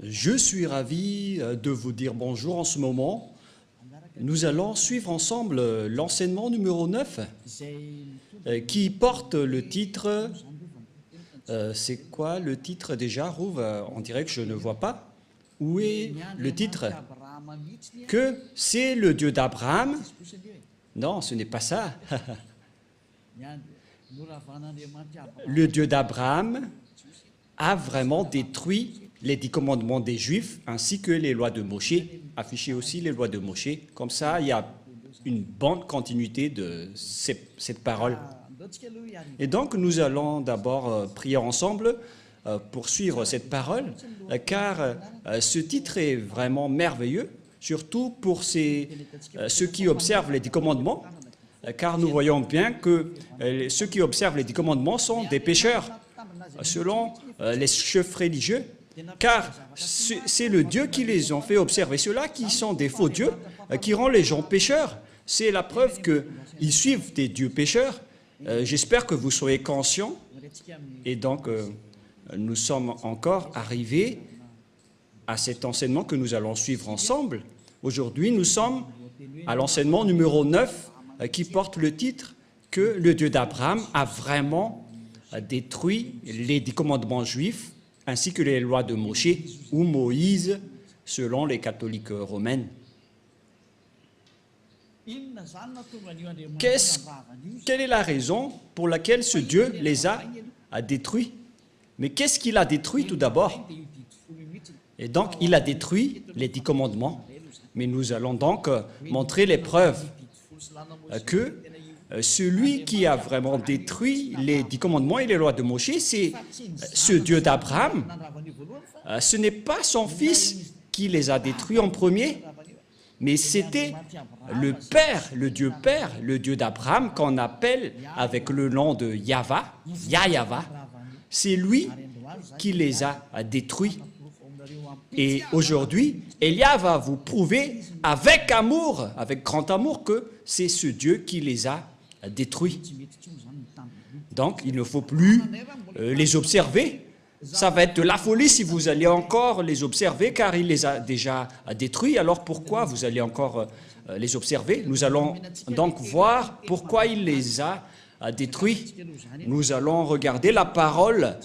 Je suis ravi de vous dire bonjour en ce moment. Nous allons suivre ensemble l'enseignement numéro 9 qui porte le titre... c'est quoi le titre déjà, Rouve? On dirait que je ne vois pas. Où est le titre? Que c'est le Dieu d'Abraham? Non, ce n'est pas ça. Le Dieu d'Abraham a vraiment détruit les 10 commandements des Juifs ainsi que les lois de Moshe. Affichez aussi les lois de Moshe. Comme ça, il y a une bonne continuité de cette parole. Et donc, nous allons d'abord prier ensemble pour suivre cette parole, car ce titre est vraiment merveilleux, surtout pour ceux qui observent les 10 commandements, car nous voyons bien que ceux qui observent les 10 commandements sont des pécheurs, selon les chefs religieux, car c'est le Dieu qui les a fait observer. Ceux-là qui sont des faux dieux, qui rendent les gens pécheurs, c'est la preuve qu'ils suivent des dieux pécheurs. J'espère que vous soyez conscients. Et donc, nous sommes encore arrivés à cet enseignement que nous allons suivre ensemble. Aujourd'hui, nous sommes à l'enseignement numéro 9 qui porte le titre que le Dieu d'Abraham a vraiment détruit les 10 commandements juifs ainsi que les lois de Moshe ou Moïse selon les catholiques romaines. Quelle est la raison pour laquelle ce Dieu les a détruits? Mais qu'est-ce qu'il a détruit tout d'abord? Et donc, il a détruit les 10 commandements. Mais nous allons donc montrer les preuves que celui qui a vraiment détruit les 10 commandements et les lois de Moshe, c'est ce Dieu d'Abraham. Ce n'est pas son fils qui les a détruits en premier, mais c'était le Père, le Dieu d'Abraham, qu'on appelle avec le nom de Yahva, Yahva. C'est lui qui les a détruits. Et aujourd'hui, Elia va vous prouver avec amour, avec grand amour, que c'est ce Dieu qui les a détruits. Donc, il ne faut plus les observer. Ça va être de la folie si vous allez encore les observer, car il les a déjà détruits. Alors pourquoi vous allez encore les observer? Nous allons donc voir pourquoi il les a détruits. Nous allons regarder la parole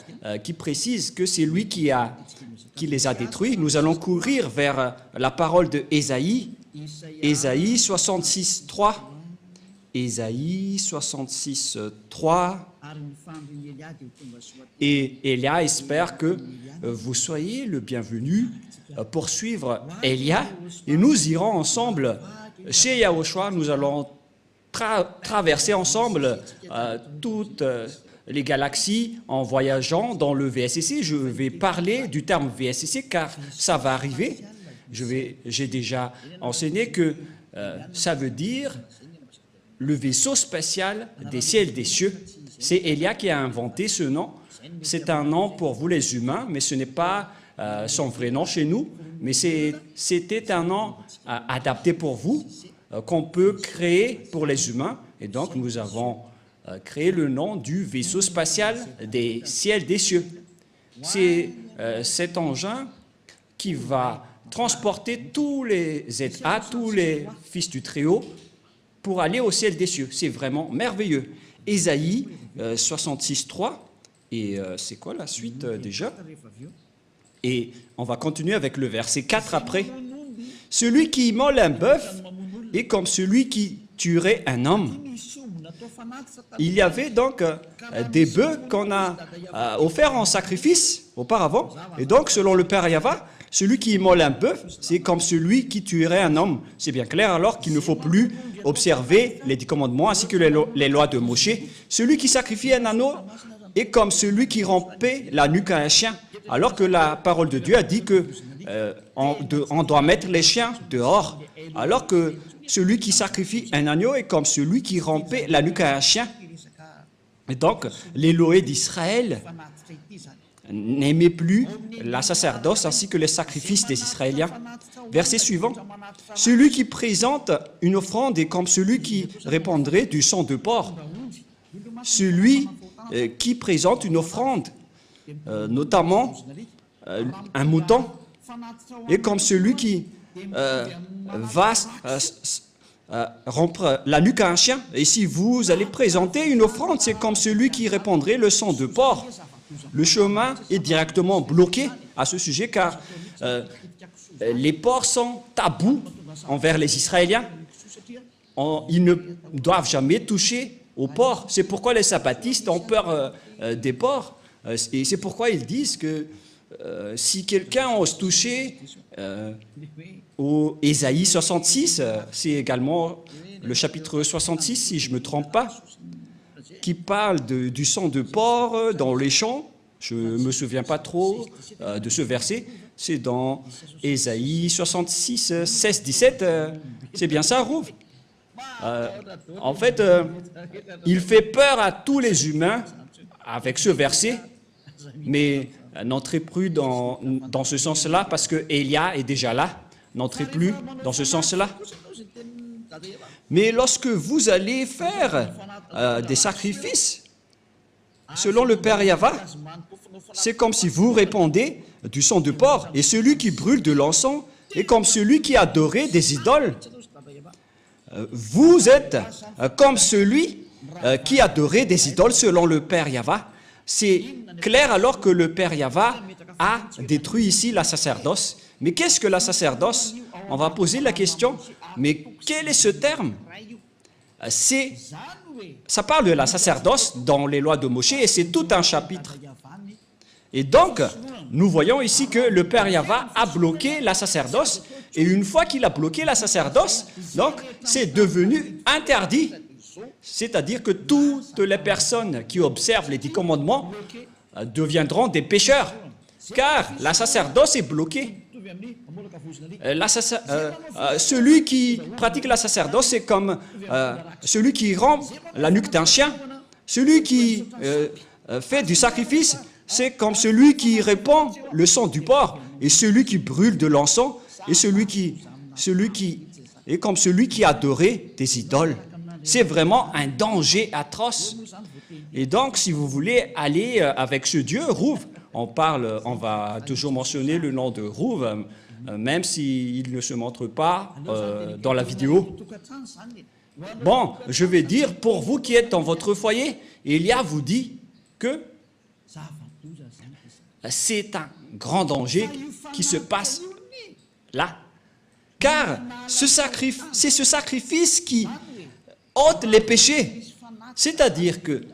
qui précise que c'est lui qui les a détruits. Nous allons courir vers la parole de Ésaïe, Ésaïe 66, 3. Ésaïe 66, 3. Et Elia espère que vous soyez le bienvenu pour suivre Elia. Et nous irons ensemble chez Yahushua. Nous allons traverser ensemble toutes les galaxies en voyageant dans le VSCC. Je vais parler du terme VSCC car ça va arriver. J'ai déjà enseigné que ça veut dire le vaisseau spatial des ciels et des cieux. C'est Elia qui a inventé ce nom. C'est un nom pour vous les humains, mais ce n'est pas son vrai nom chez nous. Mais c'était un nom adapté pour vous, qu'on peut créer pour les humains. Et donc, nous avons créé le nom du vaisseau spatial des ciels et des cieux. C'est cet engin qui va transporter tous les ZA, tous les fils du Très-Haut, pour aller au ciel des cieux. C'est vraiment merveilleux. Ésaïe 66, 3. Et c'est quoi la suite déjà? Et on va continuer avec le verset 4 après. Celui qui immole un bœuf est comme celui qui tuerait un homme. Il y avait donc des bœufs qu'on a offerts en sacrifice auparavant. Et donc, selon le Père Yahva, celui qui immole un bœuf, c'est comme celui qui tuerait un homme. C'est bien clair alors qu'il ne faut plus observer les 10 commandements ainsi que les lois de Moshe. Celui qui sacrifie un anneau est comme celui qui rompait la nuque à un chien. Alors que la parole de Dieu a dit que on doit mettre les chiens dehors. Alors que celui qui sacrifie un agneau est comme celui qui rompait la nuque à un chien. Et donc, les lois d'Israël n'aimait plus la sacerdoce ainsi que les sacrifices des Israéliens. Verset suivant. Celui qui présente une offrande est comme celui qui répandrait du sang de porc. Celui qui présente une offrande, notamment un mouton, est comme celui qui va rompre la nuque à un chien. Et si vous allez présenter une offrande, c'est comme celui qui répandrait le sang de porc. Le chemin est directement bloqué à ce sujet car les porcs sont tabous envers les Israéliens. Ils ne doivent jamais toucher aux porcs. C'est pourquoi les sabbatistes ont peur des porcs. Et c'est pourquoi ils disent que si quelqu'un ose toucher au Ésaïe 66, c'est également le chapitre 66, si je ne me trompe pas, qui parle du sang de porc dans les champs. Je ne me souviens pas trop de ce verset. C'est dans Ésaïe 66, 16, 17. C'est bien ça, Rouv? En fait, il fait peur à tous les humains avec ce verset, mais n'entrez plus dans ce sens-là parce que Élia est déjà là. N'entrez plus dans ce sens-là. Mais lorsque vous allez faire des sacrifices, selon le Père Yahva, c'est comme si vous répandez du sang de porc, et celui qui brûle de l'encens est comme celui qui adorait des idoles. Vous êtes comme celui qui adorait des idoles selon le Père Yahva. C'est clair alors que le Père Yahva a détruit ici la sacerdoce. Mais qu'est-ce que la sacerdoce? On va poser la question, mais quel est ce terme? Ça parle de la sacerdoce dans les lois de Moshe et c'est tout un chapitre. Et donc, nous voyons ici que le Père Yahva a bloqué la sacerdoce et une fois qu'il a bloqué la sacerdoce, donc c'est devenu interdit. C'est-à-dire que toutes les personnes qui observent les 10 commandements deviendront des pécheurs, car la sacerdoce est bloquée. Celui qui pratique la sacerdoce, c'est comme celui qui rompt la nuque d'un chien. Celui qui fait du sacrifice, c'est comme celui qui répand le sang du porc. Et celui qui brûle de l'encens, et celui qui est comme celui qui adorait des idoles. C'est vraiment un danger atroce. Et donc, si vous voulez aller avec ce Dieu, Rouv, on va toujours mentionner le nom de Rouv, même s'il ne se montre pas dans la vidéo. Bon, je vais dire, pour vous qui êtes dans votre foyer, Élia vous dit que c'est un grand danger qui se passe là. Car c'est ce sacrifice qui ôte les péchés. C'est-à-dire que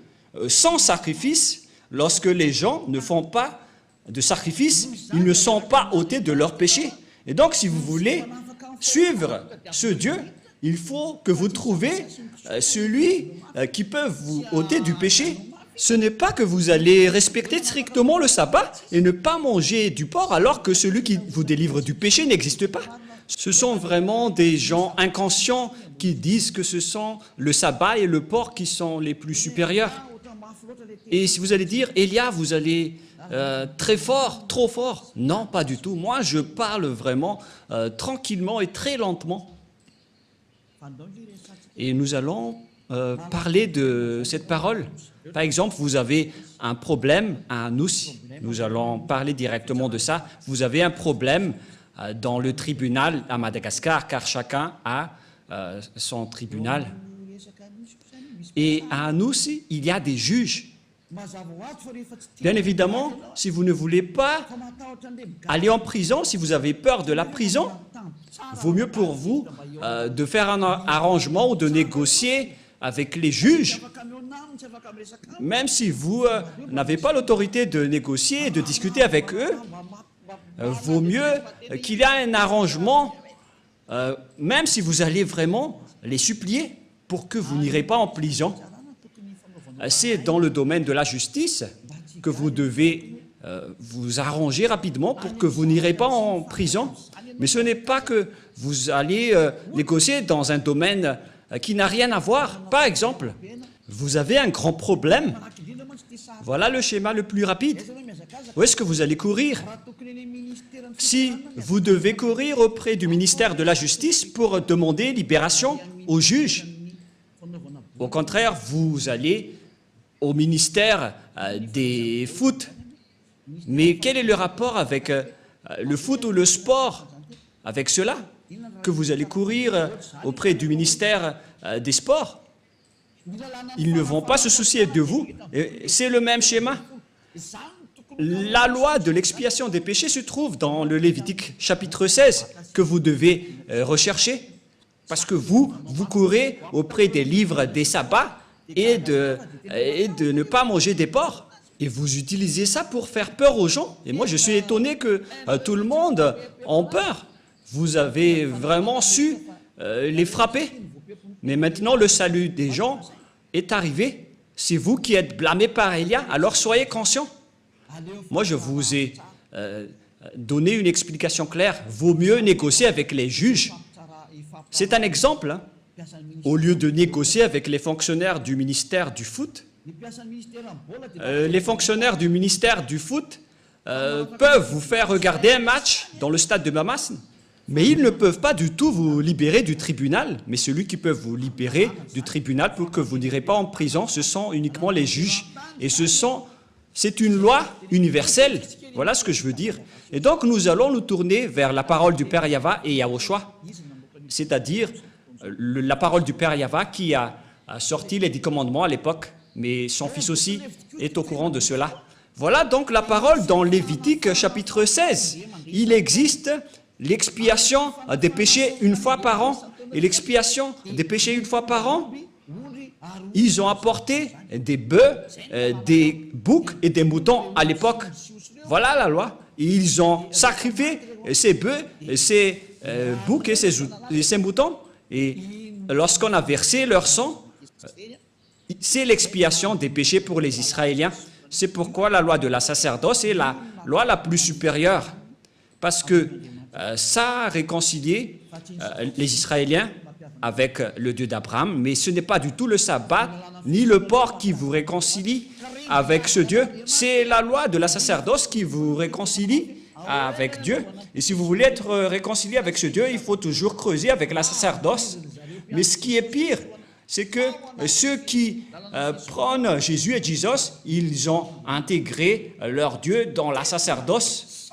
sans sacrifice, lorsque les gens ne font pas de sacrifice, ils ne sont pas ôtés de leurs péchés. Et donc, si vous voulez suivre ce Dieu, il faut que vous trouviez celui qui peut vous ôter du péché. Ce n'est pas que vous allez respecter strictement le sabbat et ne pas manger du porc alors que celui qui vous délivre du péché n'existe pas. Ce sont vraiment des gens inconscients qui disent que ce sont le sabbat et le porc qui sont les plus supérieurs. Et si vous allez dire, Élia, vous allez très fort, trop fort. Non, pas du tout. Moi, je parle vraiment tranquillement et très lentement. Et nous allons parler de cette parole. Par exemple, vous avez un problème à Anous. Nous allons parler directement de ça. Vous avez un problème dans le tribunal à Madagascar, car chacun a son tribunal. Et à Anous, il y a des juges. Bien évidemment, si vous ne voulez pas aller en prison, si vous avez peur de la prison, vaut mieux pour vous de faire un arrangement ou de négocier avec les juges. Même si vous n'avez pas l'autorité de négocier et de discuter avec eux, vaut mieux qu'il y ait un arrangement, même si vous allez vraiment les supplier pour que vous n'irez pas en prison. C'est dans le domaine de la justice que vous devez vous arranger rapidement pour que vous n'irez pas en prison. Mais ce n'est pas que vous allez négocier dans un domaine qui n'a rien à voir. Par exemple, vous avez un grand problème. Voilà le schéma le plus rapide. Où est-ce que vous allez courir? Si vous devez courir auprès du ministère de la Justice pour demander libération au juge, au contraire, vous allez au ministère des foot. Mais quel est le rapport avec le foot ou le sport avec cela, que vous allez courir auprès du ministère des Sports. Ils ne vont pas se soucier de vous. C'est le même schéma. La loi de l'expiation des péchés se trouve dans le Lévitique chapitre 16 que vous devez rechercher parce que vous courez auprès des livres des sabbats et de ne pas manger des porcs. Et vous utilisez ça pour faire peur aux gens. Et moi, je suis étonné que tout le monde ait peur. Vous avez vraiment su les frapper. Mais maintenant, le salut des gens est arrivé. C'est vous qui êtes blâmés par Élia, alors soyez conscients. Moi, je vous ai donné une explication claire. Vaut mieux négocier avec les juges. C'est un exemple. Hein. Au lieu de négocier avec les fonctionnaires du ministère du foot, les fonctionnaires du ministère du foot peuvent vous faire regarder un match dans le stade de Mamas, mais ils ne peuvent pas du tout vous libérer du tribunal. Mais celui qui peut vous libérer du tribunal pour que vous n'irez pas en prison, ce sont uniquement les juges. Et c'est une loi universelle. Voilà ce que je veux dire. Et donc, nous allons nous tourner vers la parole du Père Yahva et Yahushua, c'est-à-dire la parole du Père Yahva qui a sorti les 10 commandements à l'époque, mais son fils aussi est au courant de cela. Voilà donc la parole dans Lévitique chapitre 16. Il existe l'expiation des péchés une fois par an. Et l'expiation des péchés une fois par an, ils ont apporté des bœufs, des boucs et des moutons à l'époque. Voilà la loi. Et ils ont sacrifié ces bœufs, ces boucs et ces moutons. Et lorsqu'on a versé leur sang, c'est l'expiation des péchés pour les Israéliens. C'est pourquoi la loi de la sacerdoce est la loi la plus supérieure. Parce que ça a réconcilié les Israéliens avec le Dieu d'Abraham, mais ce n'est pas du tout le sabbat ni le porc qui vous réconcilie avec ce Dieu. C'est la loi de la sacerdoce qui vous réconcilie avec Dieu. Et si vous voulez être réconcilié avec ce Dieu, il faut toujours creuser avec la sacerdoce. Mais ce qui est pire, c'est que ceux qui prônent Jésus et Jesus, ils ont intégré leur Dieu dans la sacerdoce.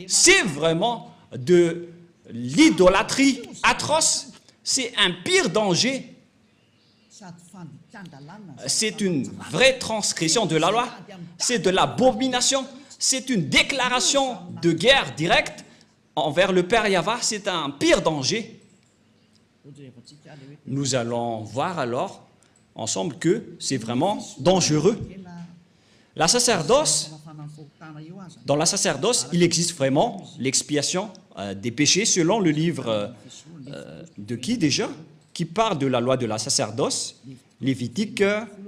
C'est vraiment de l'idolâtrie atroce. C'est un pire danger. C'est une vraie transgression de la loi. C'est de l'abomination. C'est une déclaration de guerre directe envers le Père Yahva. C'est un pire danger. Nous allons voir alors ensemble que c'est vraiment dangereux. La sacerdoce, dans la sacerdoce, il existe vraiment l'expiation des péchés selon le livre de qui déjà? Qui parle de la loi de la sacerdoce, Lévitique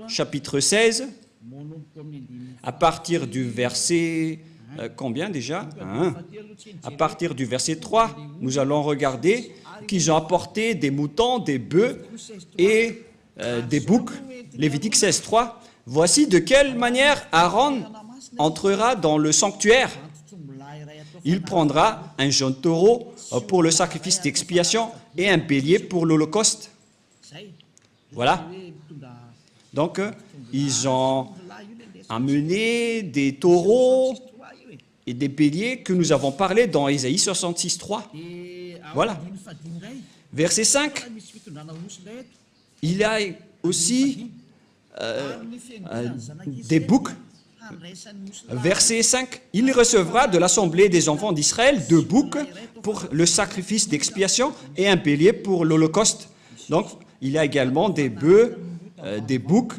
chapitre 16, à partir du verset, combien déjà? À partir du verset 3, nous allons regarder qu'ils ont apporté des moutons, des bœufs et des boucs. Lévitique 16, 3. Voici de quelle manière Aaron entrera dans le sanctuaire. Il prendra un jeune taureau pour le sacrifice d'expiation et un bélier pour l'holocauste. Voilà. Donc, ils ont amené des taureaux et des béliers que nous avons parlé dans Ésaïe 66, 3. Voilà. Verset 5. Il y a aussi des boucs. Verset 5. Il recevra de l'assemblée des enfants d'Israël 2 boucs pour le sacrifice d'expiation et un bélier pour l'holocauste. Donc, il y a également des bœufs, des boucs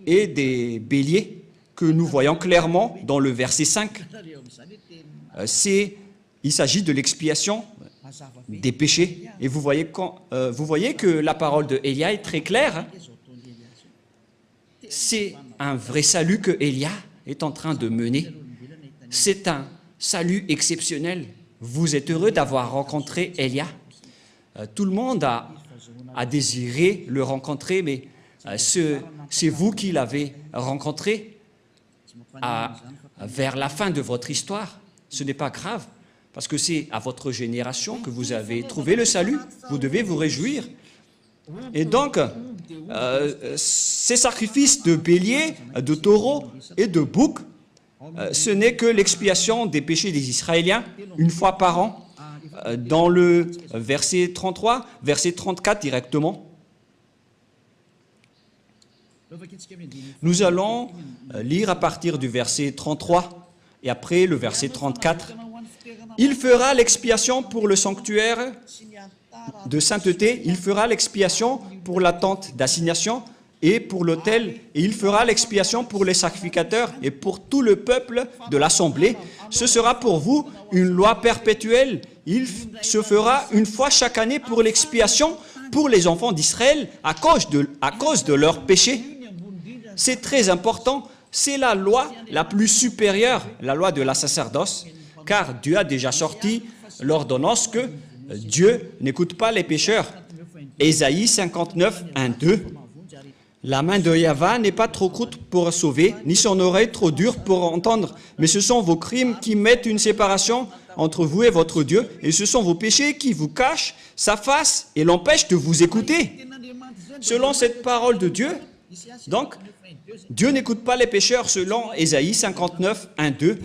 et des béliers que nous voyons clairement dans le verset 5. Il s'agit de l'expiation des péchés. Et vous voyez que la parole de Élia est très claire. C'est un vrai salut que Élia est en train de mener. C'est un salut exceptionnel. Vous êtes heureux d'avoir rencontré Élia. Tout le monde a désiré le rencontrer, mais c'est vous qui l'avez rencontré vers la fin de votre histoire. Ce n'est pas grave, parce que c'est à votre génération que vous avez trouvé le salut. Vous devez vous réjouir. Et donc, ces sacrifices de béliers, de taureaux et de boucs ce n'est que l'expiation des péchés des Israéliens, une fois par an, dans le verset 33, verset 34 directement. Nous allons lire à partir du verset 33 et après le verset 34. Il fera l'expiation pour le sanctuaire de sainteté, il fera l'expiation pour la tente d'assignation et pour l'autel, et il fera l'expiation pour les sacrificateurs et pour tout le peuple de l'assemblée. Ce sera pour vous une loi perpétuelle. Il se fera une fois chaque année pour l'expiation pour les enfants d'Israël à cause de leurs péchés. C'est très important, c'est la loi la plus supérieure, la loi de la sacerdoce, car Dieu a déjà sorti l'ordonnance que Dieu n'écoute pas les pécheurs. Ésaïe 59, 1, 2. La main de Yahvé n'est pas trop courte pour sauver, ni son oreille trop dure pour entendre, mais ce sont vos crimes qui mettent une séparation entre vous et votre Dieu, et ce sont vos péchés qui vous cachent sa face et l'empêchent de vous écouter. Selon cette parole de Dieu, donc, Dieu n'écoute pas les pécheurs selon Ésaïe 59, 1, 2.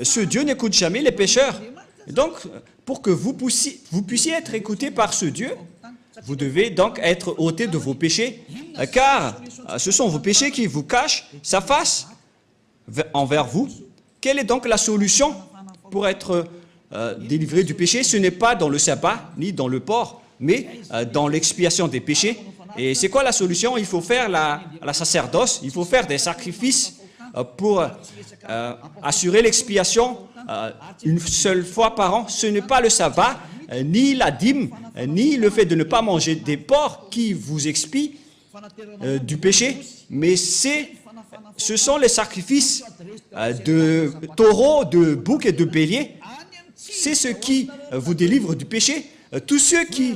Ce Dieu n'écoute jamais les pécheurs. Donc, pour que vous puissiez être écoutés par ce Dieu, vous devez donc être ôtés de vos péchés, car ce sont vos péchés qui vous cachent sa face envers vous. Quelle est donc la solution pour être délivré du péché? Ce n'est pas dans le sabbat, ni dans le port, mais dans l'expiation des péchés. Et c'est quoi la solution? Il faut faire la sacerdoce, il faut faire des sacrifices pour assurer l'expiation une seule fois par an. Ce n'est pas le sabbat, ni la dîme, ni le fait de ne pas manger des porcs qui vous expient du péché, mais ce sont les sacrifices de taureaux, de boucs et de béliers. C'est ce qui vous délivre du péché. Tous ceux qui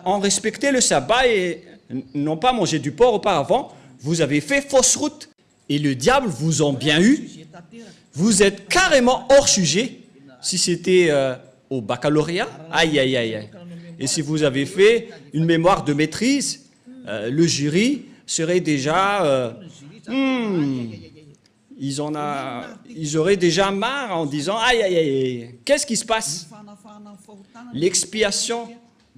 ont respecté le sabbat et n'ont pas mangé du porc auparavant, vous avez fait fausse route et le diable vous a bien eu. Vous êtes carrément hors sujet. Si c'était au baccalauréat, aïe, aïe, aïe, aïe. Et si vous avez fait une mémoire de maîtrise, le jury serait déjà... ils auraient déjà marre en disant « Aïe, aïe, aïe, qu'est-ce qui se passe ?» L'expiation,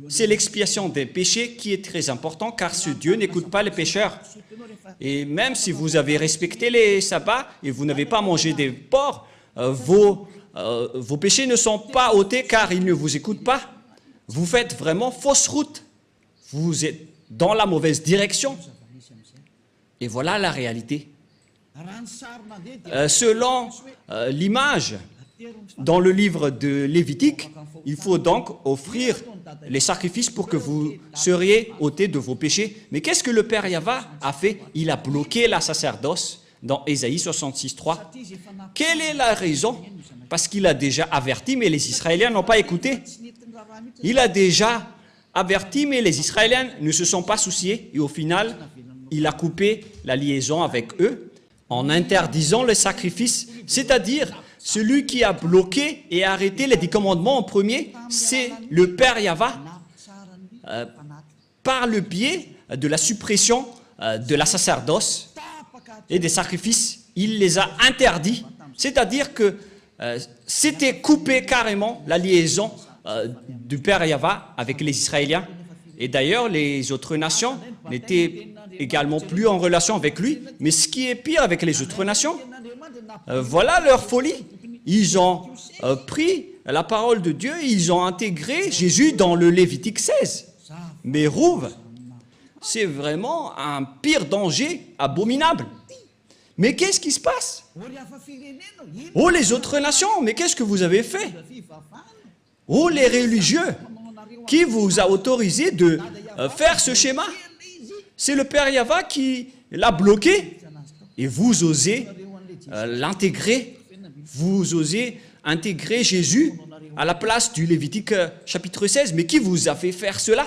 c'est l'expiation des péchés qui est très important, car ce Dieu n'écoute pas les pécheurs. Et même si vous avez respecté les sabbats et vous n'avez pas mangé des porcs, vos péchés ne sont pas ôtés car il ne vous écoute pas. Vous faites vraiment fausse route. Vous êtes dans la mauvaise direction. Et voilà la réalité. Selon l'image dans le livre de Lévitique, il faut donc offrir les sacrifices pour que vous seriez ôtés de vos péchés. Mais qu'est-ce que le Père Yahvé a fait? Il a bloqué la sacerdoce dans Ésaïe 66, 3. Quelle est la raison? Parce qu'il a déjà averti, mais les Israéliens n'ont pas écouté. Il a déjà averti, mais les Israéliens ne se sont pas souciés. Et au final, il a coupé la liaison avec eux en interdisant le sacrifice. C'est-à-dire, celui qui a bloqué et arrêté les 10 commandements en premier, c'est le Père Yahvé. Par le biais de la suppression de la sacerdoce et des sacrifices, il les a interdits. C'est-à-dire que c'était coupé carrément la liaison du Père Yahvé avec les Israéliens. Et d'ailleurs, les autres nations n'étaient également plus en relation avec lui. Mais ce qui est pire avec les autres nations, voilà leur folie. Ils ont pris la parole de Dieu, ils ont intégré Jésus dans le Lévitique 16. Mais Rouve, c'est vraiment un pire danger abominable. Mais qu'est-ce qui se passe? Oh, les autres nations, mais qu'est-ce que vous avez fait? Oh, les religieux, qui vous a autorisé de faire ce schéma? C'est le Père Yahvé qui l'a bloqué. Et vous osez l'intégrer. Vous osez intégrer Jésus à la place du Lévitique chapitre 16. Mais qui vous a fait faire cela?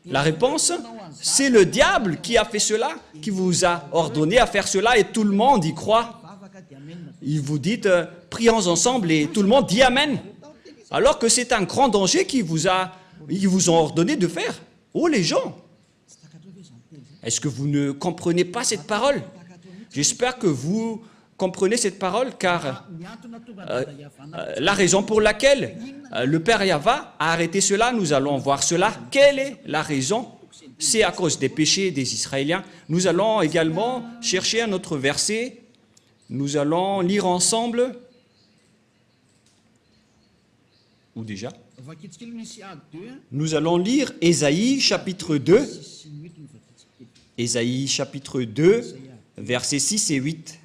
La réponse, c'est le diable qui a fait cela, qui vous a ordonné à faire cela et tout le monde y croit. Il vous dit, prions ensemble et tout le monde dit Amen. Alors que c'est un grand danger qu'ils vous ont ordonné de faire. Oh les gens, Est-ce que vous ne comprenez pas cette parole? J'espère que vous comprenez cette parole, car la raison pour laquelle le Père Yahva a arrêté cela, nous allons voir cela. Quelle est la raison? C'est à cause des péchés des Israéliens. Nous allons également chercher un autre verset. Nous allons lire ensemble. Ou déjà? Nous allons lire Ésaïe chapitre 2. Ésaïe chapitre 2, versets 6 et 8.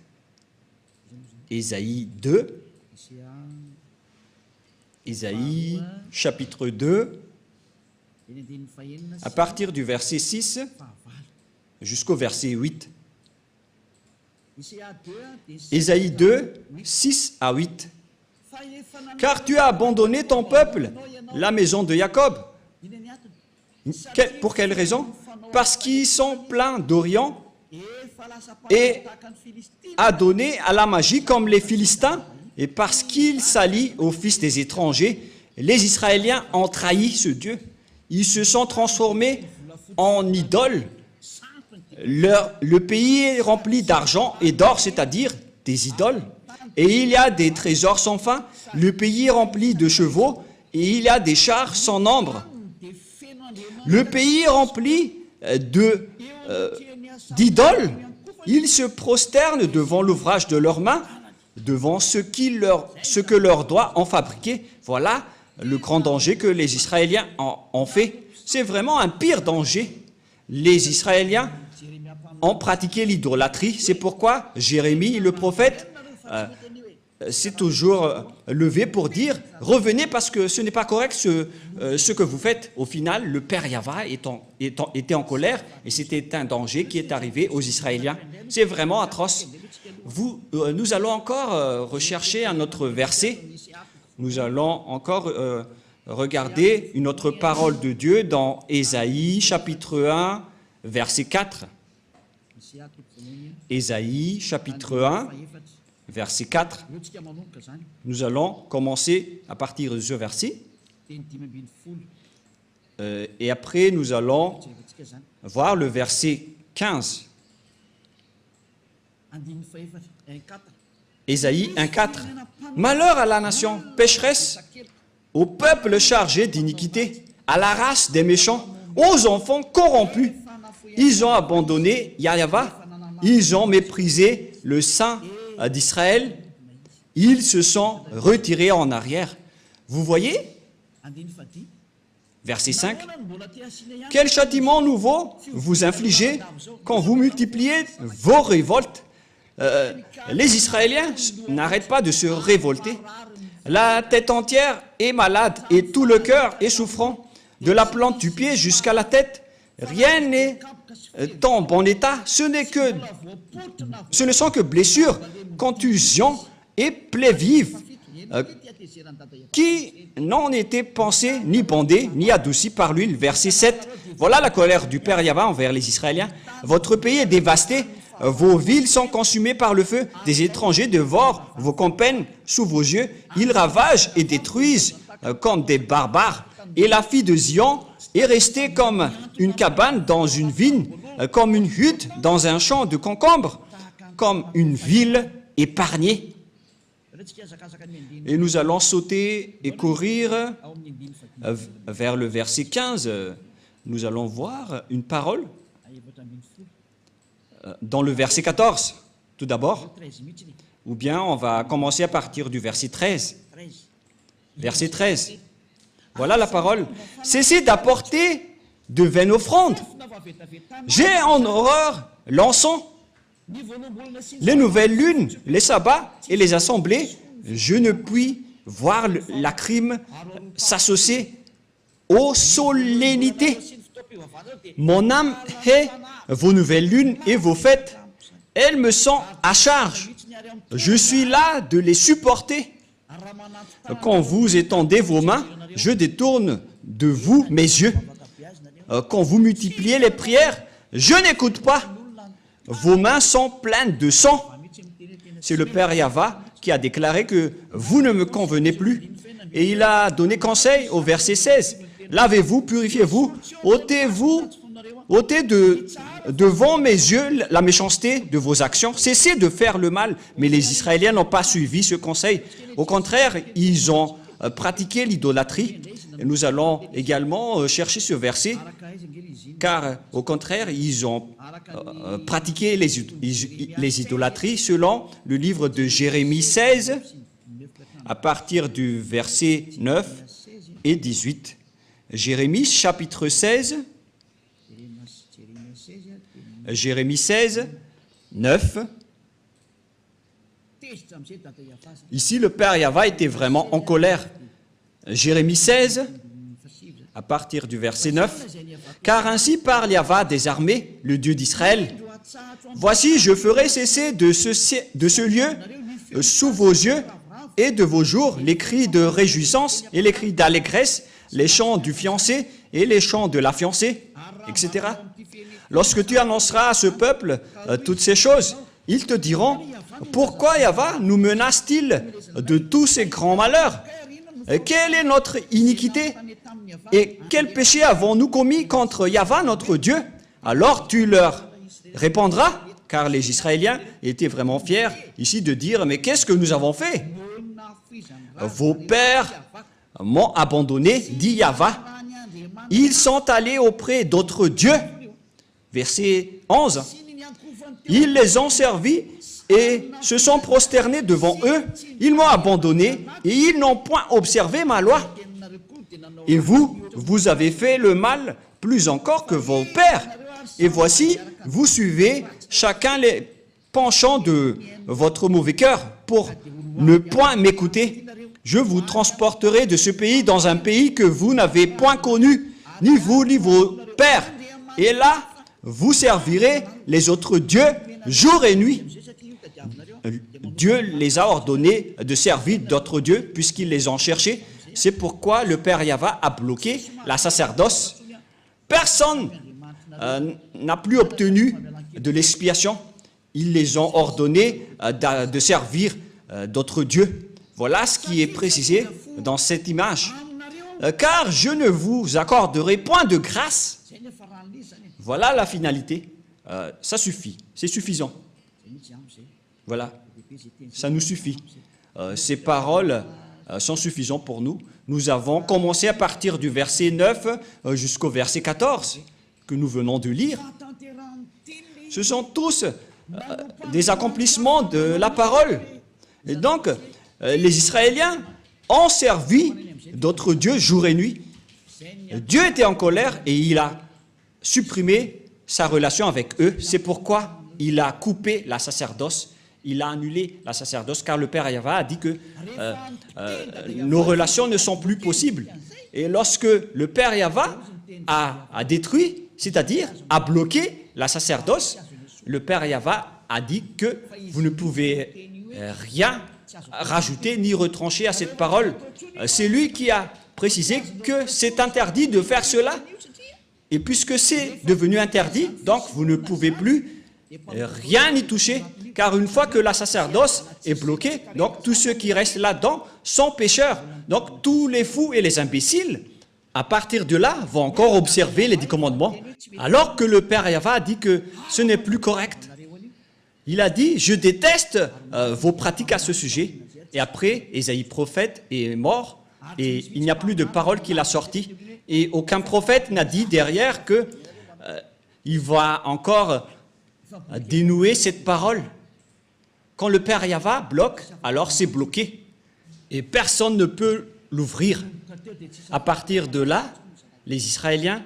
Ésaïe 2. Ésaïe chapitre 2, à partir du verset 6 jusqu'au verset 8. Ésaïe 2, 6 à 8. Car tu as abandonné ton peuple, la maison de Jacob. Pour quelle raison? Parce qu'ils sont pleins d'Orient et adonnés à la magie comme les Philistins, et parce qu'ils s'allient aux fils des étrangers, les Israéliens ont trahi ce Dieu. Ils se sont transformés en idoles. Le pays est rempli d'argent et d'or, c'est-à-dire des idoles. Et il y a des trésors sans fin. Le pays est rempli de chevaux et il y a des chars sans nombre. Le pays est rempli d'idoles. Ils se prosternent devant l'ouvrage de leurs mains, devant ce que leurs doigts ont fabriqué. Voilà le grand danger que les Israéliens ont fait. C'est vraiment un pire danger. Les Israéliens ont pratiqué l'idolâtrie. C'est pourquoi Jérémie, le prophète, s'est toujours levé pour dire « Revenez parce que ce n'est pas correct ce que vous faites. » Au final, le Père Yahva était en colère et c'était un danger qui est arrivé aux Israéliens. C'est vraiment atroce. Nous allons encore rechercher un autre verset. Nous allons encore regarder une autre parole de Dieu dans Ésaïe chapitre 1, verset 4. Ésaïe chapitre 1, verset 4. Nous allons commencer à partir de ce verset. Et après, nous allons voir le verset 15. Ésaïe 1, 4. Malheur à la nation pécheresse, au peuple chargé d'iniquité, à la race des méchants, aux enfants corrompus. Ils ont abandonné Yahva, ils ont méprisé le Saint d'Israël, ils se sont retirés en arrière. Vous voyez? Verset 5. Quel châtiment nouveau vous infligez quand vous multipliez vos révoltes? Les Israéliens n'arrêtent pas de se révolter. La tête entière est malade et tout le cœur est souffrant. De la plante du pied jusqu'à la tête, rien n'est en bon état. Ce ne sont que blessures, contusions et plaies vives qui n'ont été pensées, ni bandées, ni adoucies par l'huile. Verset 7. Voilà la colère du Père Yahva envers les Israéliens. Votre pays est dévasté. Vos villes sont consumées par le feu. Des étrangers dévorent vos campagnes sous vos yeux. Ils ravagent et détruisent comme des barbares. Et la fille de Zion est restée comme une cabane dans une vigne, comme une hutte dans un champ de concombres, comme une ville épargnée. Et nous allons sauter et courir vers le verset 15. Nous allons voir une parole dans le verset 14, tout d'abord. Ou bien on va commencer à partir du verset 13. Verset 13. Voilà la parole. Cessez d'apporter de vaines offrandes. J'ai en horreur l'encens, les nouvelles lunes, les sabbats et les assemblées. Je ne puis voir la crime s'associer aux solennités. Mon âme hait vos nouvelles lunes et vos fêtes. Elles me sont à charge. Je suis là de les supporter. Quand vous étendez vos mains, je détourne de vous mes yeux. Quand vous multipliez les prières, je n'écoute pas. Vos mains sont pleines de sang. C'est le Père Yahva qui a déclaré que vous ne me convenez plus. Et il a donné conseil au verset 16. Lavez-vous, purifiez-vous, ôtez-vous ôtez devant mes yeux la méchanceté de vos actions, cessez de faire le mal. Mais les Israéliens n'ont pas suivi ce conseil. Au contraire, ils ont pratiqué l'idolâtrie. Et nous allons également chercher ce verset, car au contraire, ils ont pratiqué les idolâtries selon le livre de Jérémie 16, à partir du verset 9 et 18. Jérémie chapitre 16, Jérémie 16, 9. Ici, le Père Yahva était vraiment en colère. Jérémie 16, à partir du verset 9. « Car ainsi parle Yahva des armées, le Dieu d'Israël. Voici, je ferai cesser de ce lieu, sous vos yeux et de vos jours, les cris de réjouissance et les cris d'allégresse, les chants du fiancé et les chants de la fiancée, etc. Lorsque tu annonceras à ce peuple toutes ces choses, ils te diront, pourquoi Yahva nous menace-t-il de tous ces grands malheurs? Quelle est notre iniquité? Et quel péché avons-nous commis contre Yahva, notre Dieu? Alors tu leur répondras, car les Israéliens étaient vraiment fiers ici de dire, mais qu'est-ce que nous avons fait? Vos pères m'ont abandonné, dit Yahva. Ils sont allés auprès d'autres dieux. Verset 11. Ils les ont servis et se sont prosternés devant eux. Ils m'ont abandonné et ils n'ont point observé ma loi. Et vous avez fait le mal plus encore que vos pères. Et voici, vous suivez chacun les penchants de votre mauvais cœur pour ne point m'écouter. Je vous transporterai de ce pays dans un pays que vous n'avez point connu, ni vous ni vos pères. Et là, vous servirez les autres dieux jour et nuit. Dieu les a ordonnés de servir d'autres dieux puisqu'ils les ont cherchés. C'est pourquoi le Père Yahva a bloqué la sacerdoce. Personne n'a plus obtenu de l'expiation. Ils les ont ordonnés de servir d'autres dieux. Voilà ce qui est précisé dans cette image. Car je ne vous accorderai point de grâce. Voilà la finalité. Ça suffit. C'est suffisant. Voilà. Ça nous suffit. Ces paroles sont suffisantes pour nous. Nous avons commencé à partir du verset 9 jusqu'au verset 14 que nous venons de lire. Ce sont tous des accomplissements de la parole. Et donc, les Israéliens ont servi d'autres dieux jour et nuit. Dieu était en colère et il a supprimé sa relation avec eux. C'est pourquoi il a coupé la sacerdoce. Il a annulé la sacerdoce car le Père Yahva a dit que nos relations ne sont plus possibles. Et lorsque le Père Yahva a détruit, c'est-à-dire a bloqué la sacerdoce, le Père Yahva a dit que vous ne pouvez rien rajouter ni retrancher à cette parole. C'est lui qui a précisé que c'est interdit de faire cela. Et puisque c'est devenu interdit, donc vous ne pouvez plus rien y toucher. Car une fois que la sacerdoce est bloquée, donc tous ceux qui restent là-dedans sont pécheurs. Donc tous les fous et les imbéciles, à partir de là, vont encore observer les 10 commandements. Alors que le Père Yahva a dit que ce n'est plus correct. Il a dit, je déteste vos pratiques à ce sujet. Et après, Ésaïe prophète est mort et il n'y a plus de parole qu'il a sortie. Et aucun prophète n'a dit derrière que il va encore dénouer cette parole. Quand le Père Yahva bloque, alors c'est bloqué. Et personne ne peut l'ouvrir. À partir de là, les Israéliens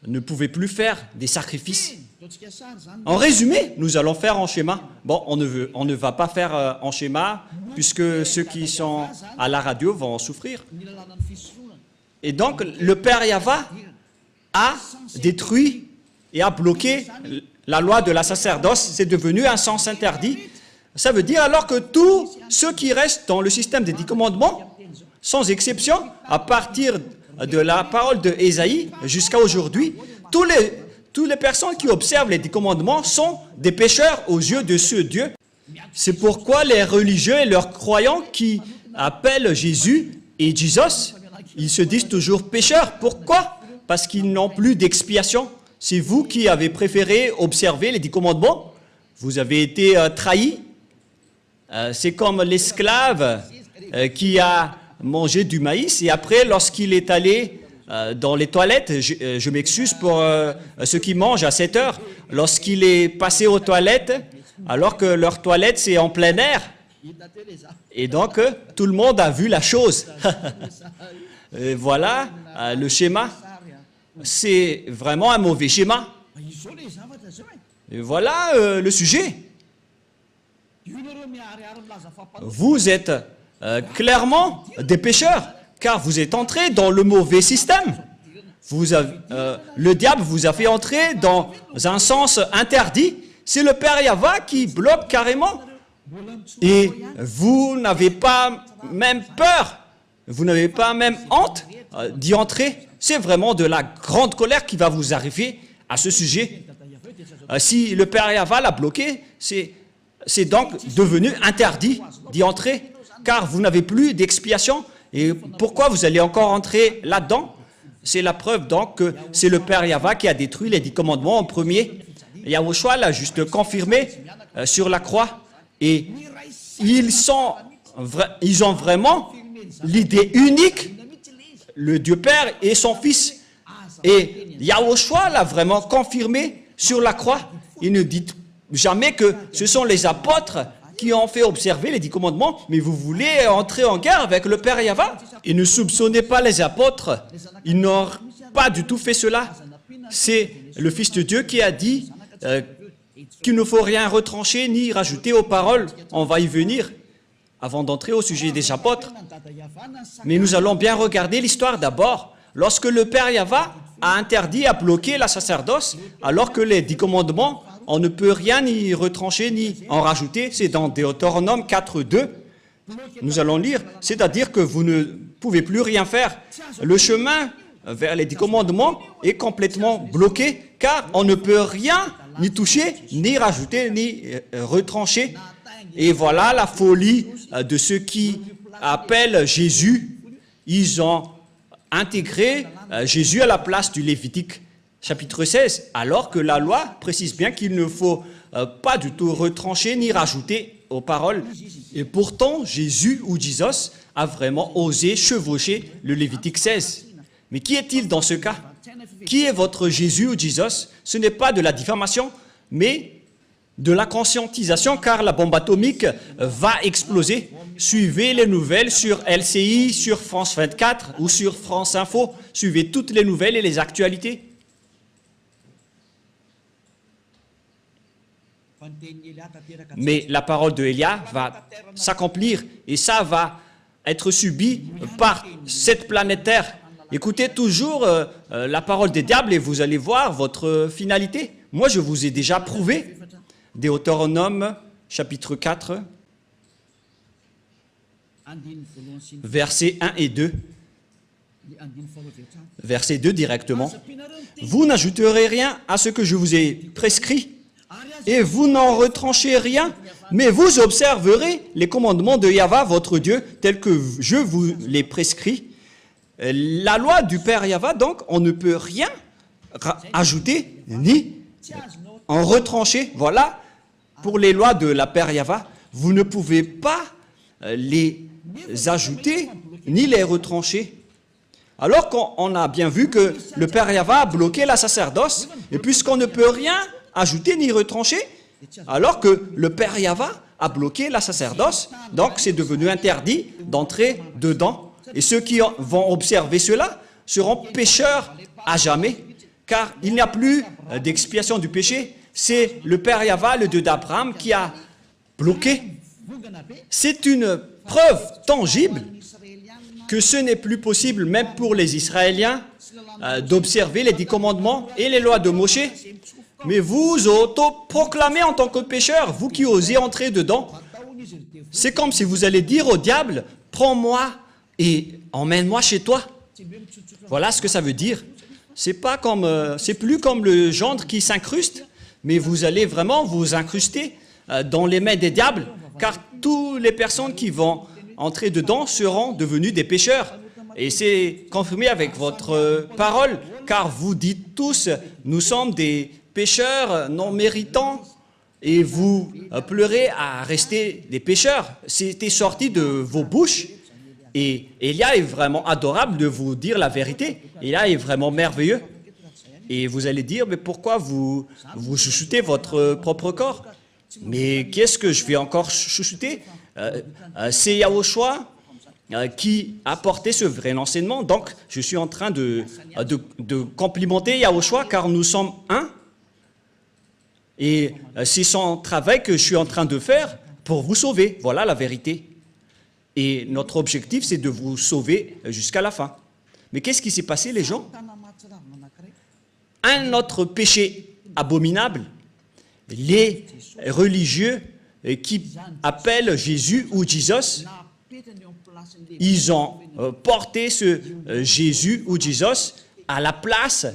ne pouvaient plus faire des sacrifices. En résumé, nous allons faire en schéma. Bon, on ne va pas faire en schéma, puisque ceux qui sont à la radio vont souffrir. Et donc, le Père Yahva a détruit et a bloqué la loi de la sacerdoce. C'est devenu un sens interdit. Ça veut dire alors que tous ceux qui restent dans le système des 10 commandements, sans exception, à partir de la parole de Ésaïe jusqu'à aujourd'hui, toutes les personnes qui observent les 10 commandements sont des pécheurs aux yeux de ce Dieu. C'est pourquoi les religieux et leurs croyants qui appellent Jésus et Jesus, ils se disent toujours pécheurs. Pourquoi? Parce qu'ils n'ont plus d'expiation. C'est vous qui avez préféré observer les 10 commandements. Vous avez été trahi. C'est comme l'esclave qui a mangé du maïs et après, lorsqu'il est allé dans les toilettes, je m'excuse pour ceux qui mangent à 7 heures, lorsqu'il est passé aux toilettes, alors que leur toilette c'est en plein air, et donc tout le monde a vu la chose. Voilà le schéma, c'est vraiment un mauvais schéma. Et voilà le sujet. Vous êtes clairement des pécheurs, car vous êtes entrés dans le mauvais système. Le diable vous a fait entrer dans un sens interdit. C'est le Père Yahva qui bloque carrément. Et vous n'avez pas même peur, vous n'avez pas même honte d'y entrer. C'est vraiment de la grande colère qui va vous arriver à ce sujet. Si le Père Yahva l'a bloqué, c'est donc devenu interdit d'y entrer, car vous n'avez plus d'expiation. Et pourquoi vous allez encore entrer là-dedans? C'est la preuve donc que c'est le Père Yahva qui a détruit les 10 commandements en premier. Yahushua l'a juste confirmé sur la croix. Et ils ont vraiment l'idée unique, le Dieu Père et son Fils. Et Yahushua l'a vraiment confirmé sur la croix. Il ne dit jamais que ce sont les apôtres qui ont fait observer les 10 commandements, mais vous voulez entrer en guerre avec le Père Yahva. Et ne soupçonnez pas les apôtres, ils n'ont pas du tout fait cela. C'est le Fils de Dieu qui a dit qu'il ne faut rien retrancher ni rajouter aux paroles. On va y venir avant d'entrer au sujet des apôtres. Mais nous allons bien regarder l'histoire d'abord. Lorsque le Père Yahva a interdit, a bloqué la sacerdoce, alors que les 10 commandements, on ne peut rien ni retrancher ni en rajouter. C'est dans Deutéronome 4.2. Nous allons lire, c'est-à-dire que vous ne pouvez plus rien faire. Le chemin vers les 10 commandements est complètement bloqué, car on ne peut rien ni toucher, ni rajouter, ni retrancher. Et voilà la folie de ceux qui appellent Jésus. Ils ont intégré Jésus à la place du Lévitique, chapitre 16, alors que la loi précise bien qu'il ne faut pas du tout retrancher ni rajouter aux paroles. Et pourtant, Jésus ou Jesus a vraiment osé chevaucher le Lévitique 16. Mais qui est-il dans ce cas? Qui est votre Jésus ou Jesus? Ce n'est pas de la diffamation, mais de la conscientisation, car la bombe atomique va exploser. Suivez les nouvelles sur LCI, sur France 24 ou sur France Info. Suivez toutes les nouvelles et les actualités. Mais la parole de Élia va s'accomplir et ça va être subi par cette planète Terre. Écoutez toujours la parole des diables et vous allez voir votre finalité. Moi, je vous ai déjà prouvé. Deutéronome, chapitre 4, versets 1 et 2. Verset 2 directement. Vous n'ajouterez rien à ce que je vous ai prescrit, et vous n'en retranchez rien, mais vous observerez les commandements de Yahva, votre Dieu, tels que je vous les prescris. La loi du Père Yahva, donc, on ne peut rien ajouter, ni en retrancher. Voilà, pour les lois de la Père Yahva, vous ne pouvez pas les ajouter, ni les retrancher. Alors qu'on a bien vu que le Père Yahva a bloqué la sacerdoce, et puisqu'on ne peut rien ajouter ni retrancher, alors que le Père Yahva a bloqué la sacerdoce, donc c'est devenu interdit d'entrer dedans. Et ceux qui vont observer cela seront pécheurs à jamais, car il n'y a plus d'expiation du péché. C'est le Père Yahva, le Dieu d'Abraham, qui a bloqué. C'est une preuve tangible que ce n'est plus possible, même pour les Israéliens, d'observer les 10 commandements et les lois de Moshe. Mais vous auto-proclamez en tant que pécheur, vous qui osez entrer dedans. C'est comme si vous allez dire au diable, prends-moi et emmène-moi chez toi. Voilà ce que ça veut dire. C'est plus comme le gendre qui s'incruste, mais vous allez vraiment vous incruster dans les mains des diables, car toutes les personnes qui vont entrer dedans seront devenus des pécheurs. Et c'est confirmé avec votre parole. car vous dites tous, nous sommes des pécheurs non méritants, et vous pleurez à rester des pécheurs. C'était sorti de vos bouches, et Élia est vraiment adorable de vous dire la vérité. Élia est vraiment merveilleux. Et vous allez dire, mais pourquoi vous chouchoutez votre propre corps? Mais qu'est-ce que je vais encore chouchouter? C'est Yahushua qui a porté ce vrai enseignement. Donc, je suis en train de complimenter Yahushua car nous sommes un. Et c'est son travail que je suis en train de faire pour vous sauver. Voilà la vérité. Et notre objectif, c'est de vous sauver jusqu'à la fin. Mais qu'est-ce qui s'est passé, les gens? Un autre péché abominable, les religieux qui appellent Jésus ou Jesus, ils ont porté ce Jésus ou Jesus à la place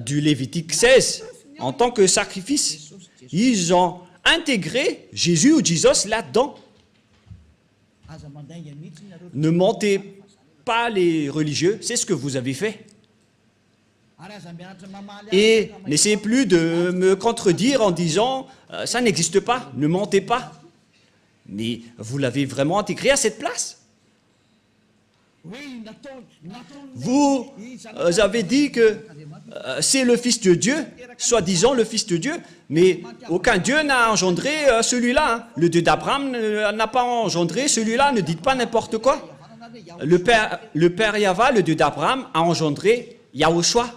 du Lévitique 16 en tant que sacrifice. Ils ont intégré Jésus ou Jesus là-dedans. Ne mentez pas les religieux, c'est ce que vous avez fait. Et n'essayez plus de me contredire en disant « ça n'existe pas, ne mentez pas ». Mais vous l'avez vraiment intégré à cette place. Vous avez dit que c'est le Fils de Dieu, soi-disant le Fils de Dieu, mais aucun Dieu n'a engendré celui-là. Le Dieu d'Abraham n'a pas engendré celui-là, ne dites pas n'importe quoi. Le Père Yahva, le Dieu d'Abraham, a engendré Yahushua.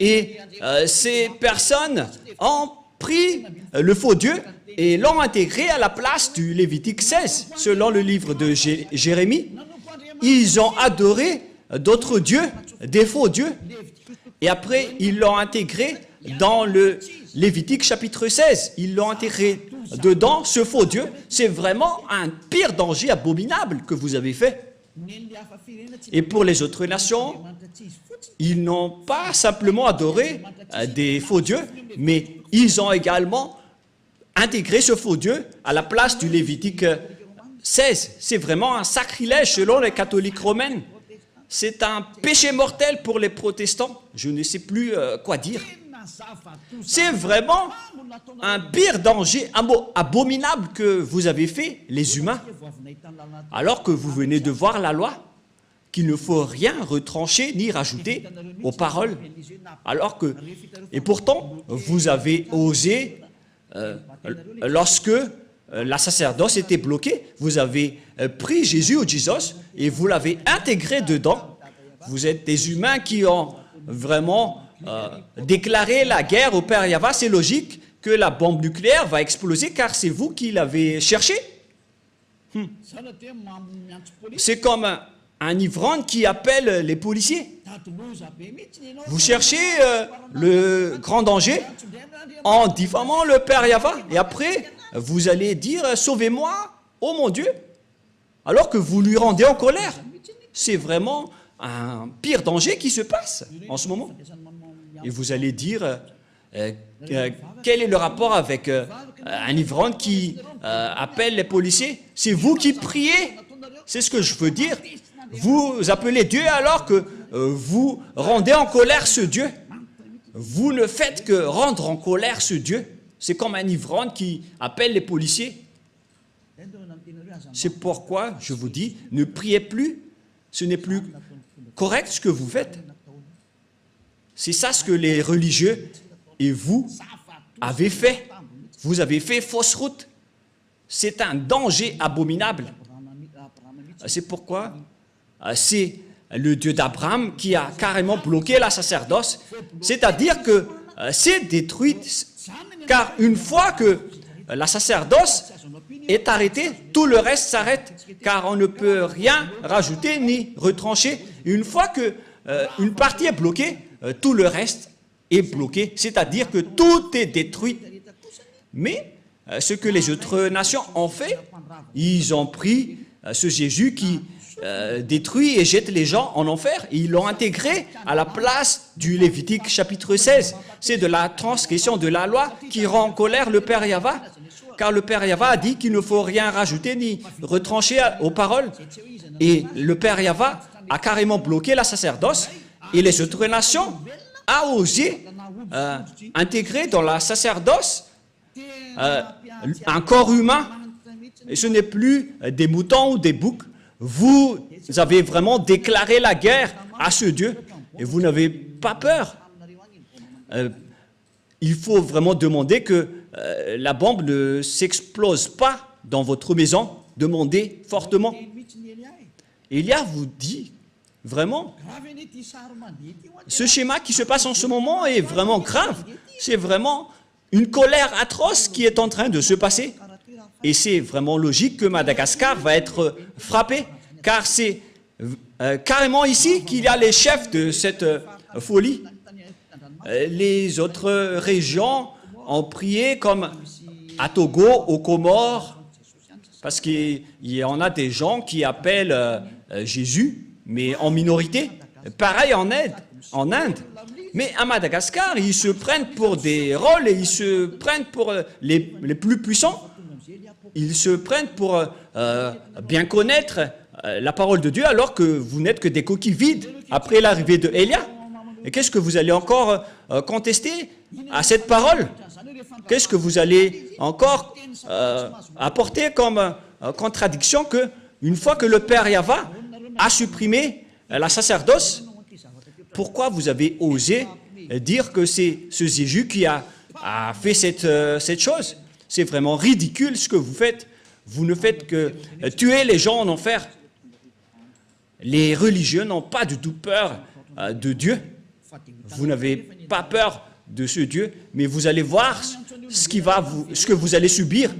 Et ces personnes ont pris le faux Dieu et l'ont intégré à la place du Lévitique 16, selon le livre de Jérémie. Ils ont adoré d'autres dieux, des faux dieux, et après ils l'ont intégré dans le Lévitique chapitre 16. Ils l'ont intégré dedans, ce faux Dieu. C'est vraiment un pire danger abominable que vous avez fait. Et pour les autres nations, ils n'ont pas simplement adoré des faux dieux, mais ils ont également intégré ce faux Dieu à la place du Lévitique 16. C'est vraiment un sacrilège selon les catholiques romaines. C'est un péché mortel pour les protestants. Je ne sais plus quoi dire. C'est vraiment un pire danger abominable que vous avez fait, les humains, alors que vous venez de voir la loi, qu'il ne faut rien retrancher ni rajouter aux paroles. Et pourtant, vous avez osé, lorsque la sacerdoce était bloquée, vous avez pris Jésus ou Jesus et vous l'avez intégré dedans. Vous êtes des humains qui ont vraiment déclaré la guerre au Père Yahva. C'est logique que la bombe nucléaire va exploser car c'est vous qui l'avez cherché. C'est comme un ivrogne qui appelle les policiers. Vous cherchez le grand danger en diffamant le Père Yahva. Et après, vous allez dire « Sauvez-moi, oh mon Dieu !» alors que vous lui rendez en colère. C'est vraiment un pire danger qui se passe en ce moment. Et vous allez dire quel est le rapport avec un ivrogne qui appelle les policiers? C'est vous qui priez. C'est ce que je veux dire. Vous appelez Dieu alors que vous rendez en colère ce Dieu. Vous ne faites que rendre en colère ce Dieu. C'est comme un ivrogne qui appelle les policiers. C'est pourquoi je vous dis, ne priez plus. Ce n'est plus correct ce que vous faites. C'est ça ce que les religieux et vous avez fait. Vous avez fait fausse route. C'est un danger abominable. C'est pourquoi c'est le Dieu d'Abraham qui a carrément bloqué la sacerdoce. C'est-à-dire que c'est détruit. Car une fois que la sacerdoce est arrêtée, tout le reste s'arrête. Car on ne peut rien rajouter ni retrancher. Une fois qu'une partie est bloquée, tout le reste est bloqué. C'est-à-dire que tout est détruit. Mais ce que les autres nations ont fait, ils ont pris ce Jésus qui détruit et jette les gens en enfer. Et ils l'ont intégré à la place du Lévitique chapitre 16. C'est de la transgression de la loi qui rend en colère le Père Yahva. Car le Père Yahva a dit qu'il ne faut rien rajouter ni retrancher aux paroles. Et le Père Yahva a carrément bloqué la sacerdoce et les autres nations a osé intégrer dans la sacerdoce un corps humain. Et ce n'est plus des moutons ou des boucs. Vous avez vraiment déclaré la guerre à ce Dieu et vous n'avez pas peur. Il faut vraiment demander que la bombe ne s'explose pas dans votre maison. Demandez fortement. Élia vous dit vraiment, ce schéma qui se passe en ce moment est vraiment grave. C'est vraiment une colère atroce qui est en train de se passer. Et c'est vraiment logique que Madagascar va être frappé, car c'est carrément ici qu'il y a les chefs de cette folie. Les autres régions ont prié comme à Togo, aux Comores, parce qu'il y en a des gens qui appellent Jésus, mais en minorité. Pareil en Inde. Mais à Madagascar, ils se prennent pour des rôles et ils se prennent pour les plus puissants. Ils se prennent pour bien connaître la parole de Dieu alors que vous n'êtes que des coquilles vides après l'arrivée de Élia. Et qu'est-ce que vous allez encore contester à cette parole? Qu'est-ce que vous allez encore apporter comme contradiction que une fois que le Père Yahva a supprimé la sacerdoce, pourquoi vous avez osé dire que c'est ce Jésus qui a fait cette chose? C'est vraiment ridicule ce que vous faites. Vous ne faites que tuer les gens en enfer. Les religieux n'ont pas du tout peur de Dieu. Vous n'avez pas peur de ce Dieu, mais vous allez voir ce que vous allez subir.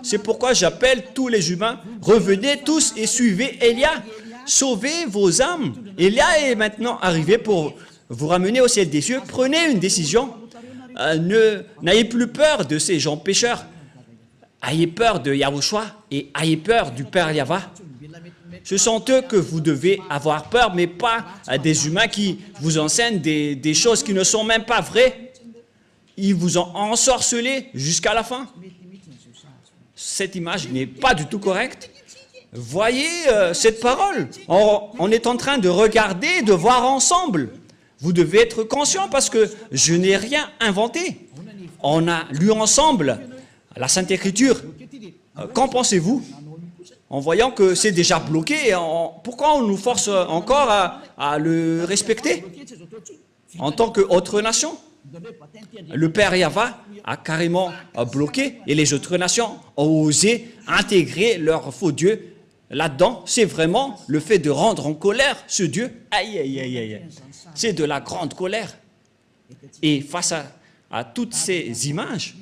C'est pourquoi j'appelle tous les humains, revenez tous et suivez Élia. Sauvez vos âmes. Élia est maintenant arrivé pour vous ramener au ciel des cieux. Prenez une décision. N'ayez plus peur de ces gens pécheurs. Ayez peur de Yahushua et ayez peur du Père Yahva. Ce sont eux que vous devez avoir peur, mais pas des humains qui vous enseignent des choses qui ne sont même pas vraies. Ils vous ont ensorcelé jusqu'à la fin. Cette image n'est pas du tout correcte. Voyez cette parole. On est en train de regarder, de voir ensemble. Vous devez être conscient parce que je n'ai rien inventé. On a lu ensemble la Sainte Écriture. Qu'en pensez-vous? En voyant que c'est déjà bloqué, pourquoi on nous force encore à le respecter en tant qu'autre nation? Le Père Yahva a carrément bloqué et les autres nations ont osé intégrer leur faux Dieu là-dedans. C'est vraiment le fait de rendre en colère ce Dieu. Aïe, aïe, aïe, aïe. C'est de la grande colère. Et face à toutes ces images,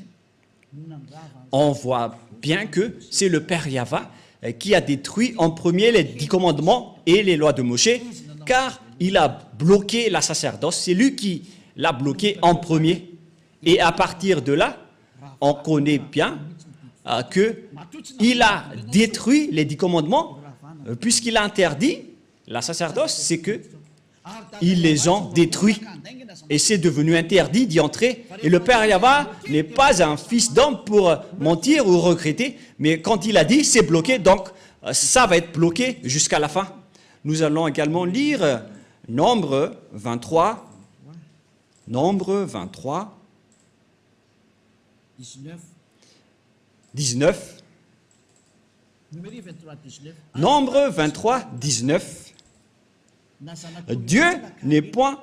on voit bien que c'est le Père Yahva qui a détruit en premier les 10 commandements et les lois de Moshe, car il a bloqué la sacerdoce. C'est lui qui l'a bloqué en premier. Et à partir de là, on connaît bien qu'il a détruit les 10 commandements, puisqu'il a interdit la sacerdoce, c'est qu'ils les ont détruits. Et c'est devenu interdit d'y entrer. Et le Père Yahva n'est pas un fils d'homme pour mentir ou regretter, mais quand il a dit, c'est bloqué, donc ça va être bloqué jusqu'à la fin. Nous allons également lire Nombre 23. Nombre 23. 19. Nombre 23, 19. Dieu n'est point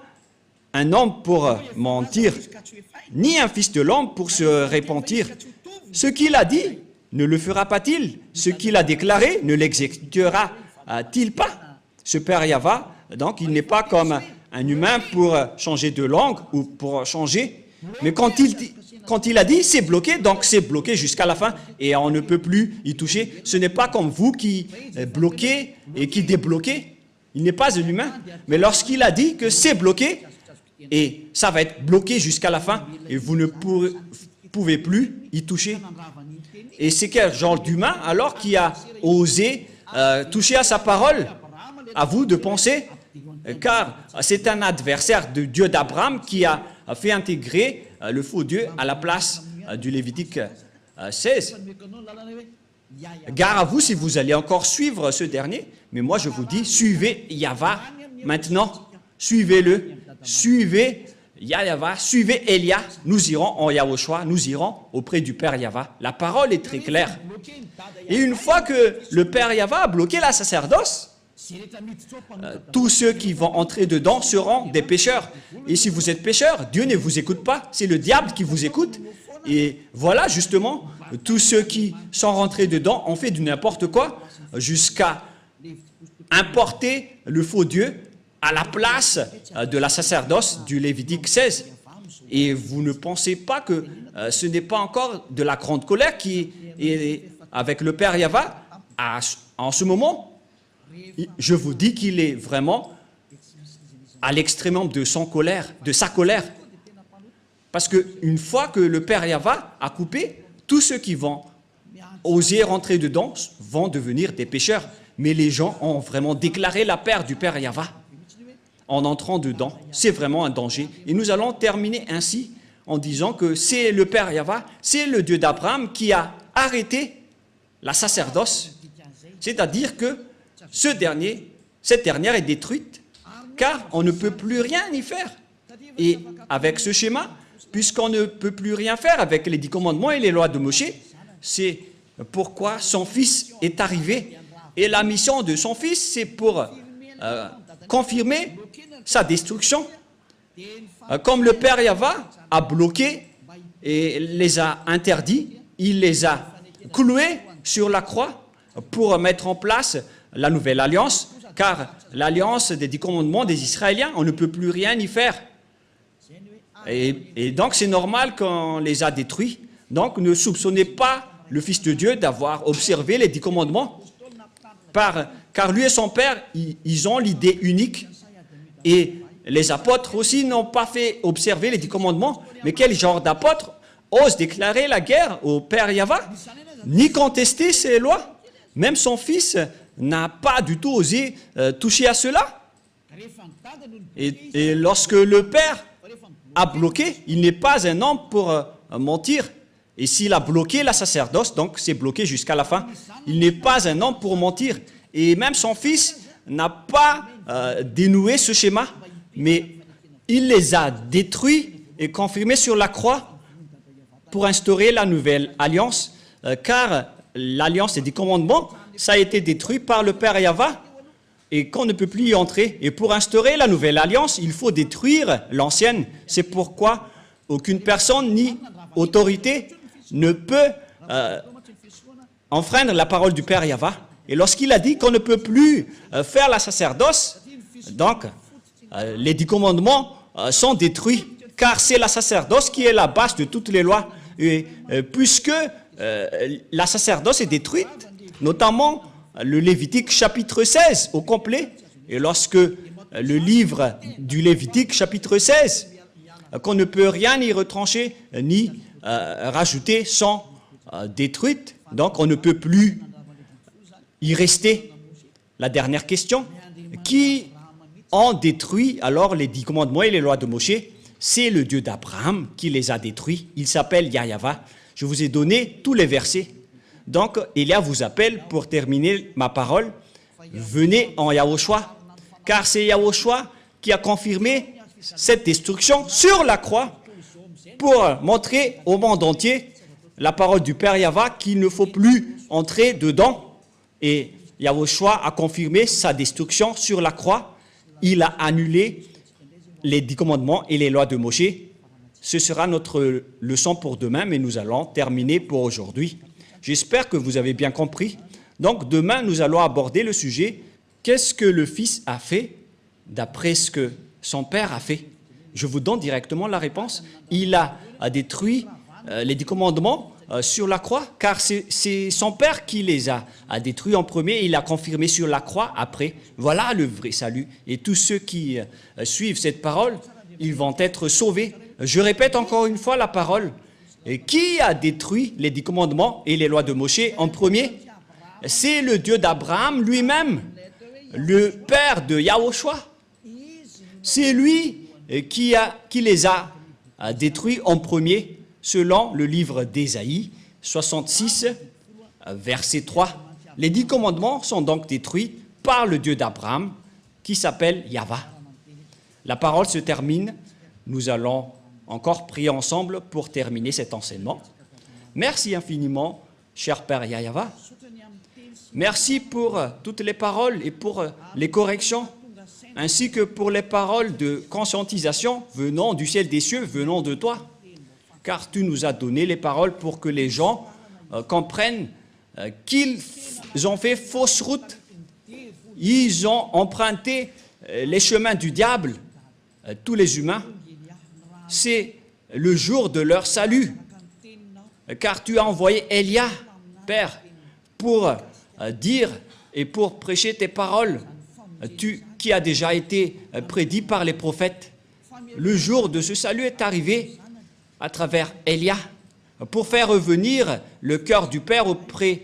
un homme pour mentir, ni un fils de l'homme pour se repentir. Ce qu'il a dit, ne le fera pas-il? Ce qu'il a déclaré, ne l'exécutera-t-il pas? Ce Père Yahva, donc, il n'est pas comme un humain pour changer de langue ou pour changer. Mais quand il a dit, c'est bloqué, donc c'est bloqué jusqu'à la fin et on ne peut plus y toucher. Ce n'est pas comme vous qui bloquez et qui débloquez. Il n'est pas un humain. Mais lorsqu'il a dit que c'est bloqué, et ça va être bloqué jusqu'à la fin, et vous ne pouvez plus y toucher. Et c'est quel genre d'humain alors qui a osé toucher à sa parole? À vous de penser, car c'est un adversaire de Dieu d'Abraham qui a fait intégrer le faux Dieu à la place du Lévitique 16. Gare à vous si vous allez encore suivre ce dernier, mais moi je vous dis, suivez Yahva maintenant, suivez-le, suivez Yahva, suivez Elia, nous irons en Yahushua, nous irons auprès du Père Yahva. La parole est très claire. Et une fois que le Père Yahva a bloqué la sacerdoce, tous ceux qui vont entrer dedans seront des pécheurs. Et si vous êtes pécheur, Dieu ne vous écoute pas, c'est le diable qui vous écoute. Et voilà justement, tous ceux qui sont rentrés dedans ont fait du n'importe quoi jusqu'à importer le faux Dieu à la place de la sacerdoce du Lévitique 16. Et vous ne pensez pas que ce n'est pas encore de la grande colère qui est avec le Père Yahva en ce moment. Je vous dis qu'il est vraiment à l'extrême de sa colère. Parce qu'une fois que le Père Yahva a coupé, tous ceux qui vont oser rentrer dedans vont devenir des pécheurs. Mais les gens ont vraiment déclaré la paix du Père Yahva en entrant dedans. C'est vraiment un danger. Et nous allons terminer ainsi en disant que c'est le Père Yahva, c'est le Dieu d'Abraham qui a arrêté la sacerdoce. C'est-à-dire que cette dernière est détruite, car on ne peut plus rien y faire. Et avec ce schéma, puisqu'on ne peut plus rien faire avec les 10 commandements et les lois de Moïse, c'est pourquoi son fils est arrivé. Et la mission de son fils, c'est pour confirmer sa destruction. Comme le Père Yahva a bloqué et les a interdits, il les a cloués sur la croix pour mettre en place la nouvelle alliance, car l'alliance des 10 commandements des Israéliens, on ne peut plus rien y faire. Et donc c'est normal qu'on les a détruits. Donc ne soupçonnez pas le Fils de Dieu d'avoir observé les 10 commandements, car lui et son Père, ils ont l'idée unique. Et les apôtres aussi n'ont pas fait observer les 10 commandements. Mais quel genre d'apôtre ose déclarer la guerre au Père Yahva, ni contester ses lois? Même son fils n'a pas du tout osé toucher à cela. Et lorsque le Père a bloqué, il n'est pas un homme pour mentir. Et s'il a bloqué la sacerdoce, donc c'est bloqué jusqu'à la fin, il n'est pas un homme pour mentir. Et même son fils n'a pas dénoué ce schéma, mais il les a détruits et confirmés sur la croix pour instaurer la nouvelle alliance, car l'alliance des 10 commandements, ça a été détruit par le Père Yahva et qu'on ne peut plus y entrer. Et pour instaurer la nouvelle alliance, il faut détruire l'ancienne. C'est pourquoi aucune personne ni autorité ne peut enfreindre la parole du Père Yahva. Et lorsqu'il a dit qu'on ne peut plus faire la sacerdoce, donc les 10 commandements sont détruits, car c'est la sacerdoce qui est la base de toutes les lois. Et puisque la sacerdoce est détruite, notamment le Lévitique chapitre 16 au complet, et lorsque le livre du Lévitique chapitre 16, qu'on ne peut rien y retrancher ni rajouter, sont détruites, donc on ne peut plus y rester. La dernière question, qui ont détruit alors les 10 commandements et les lois de Moïse? C'est le Dieu d'Abraham qui les a détruits. Il s'appelle Yahva. Je vous ai donné tous les versets. Donc, Elia vous appelle pour terminer ma parole. Venez en Yahushua, car c'est Yahushua qui a confirmé cette destruction sur la croix pour montrer au monde entier la parole du Père Yahva qu'il ne faut plus entrer dedans. Et Yahushua a confirmé sa destruction sur la croix. Il a annulé les 10 commandements et les lois de Moïse. Ce sera notre leçon pour demain, mais nous allons terminer pour aujourd'hui. J'espère que vous avez bien compris. Donc demain, nous allons aborder le sujet « Qu'est-ce que le Fils a fait d'après ce que son Père a fait ?» Je vous donne directement la réponse. Il a détruit les 10 commandements sur la croix, car c'est son Père qui les a détruits en premier et il a confirmé sur la croix après. Voilà le vrai salut. Et tous ceux qui suivent cette parole, ils vont être sauvés. Je répète encore une fois la parole. Et qui a détruit les 10 commandements et les lois de Moïse en premier? C'est le Dieu d'Abraham lui-même, le Père de Yahushua. C'est lui qui les a détruits en premier, selon le livre d'Ésaïe 66, verset 3. Les 10 commandements sont donc détruits par le Dieu d'Abraham, qui s'appelle Yahva. La parole se termine. Nous allons encore prier ensemble pour terminer cet enseignement. Merci infiniment, cher Père Yahva. Merci pour toutes les paroles et pour les corrections, ainsi que pour les paroles de conscientisation venant du ciel des cieux, venant de toi. Car tu nous as donné les paroles pour que les gens comprennent qu'ils ont fait fausse route. Ils ont emprunté les chemins du diable, tous les humains. C'est le jour de leur salut. Car tu as envoyé Élia, Père, pour dire et pour prêcher tes paroles, qui a déjà été prédit par les prophètes. Le jour de ce salut est arrivé à travers Élia, pour faire revenir le cœur du Père auprès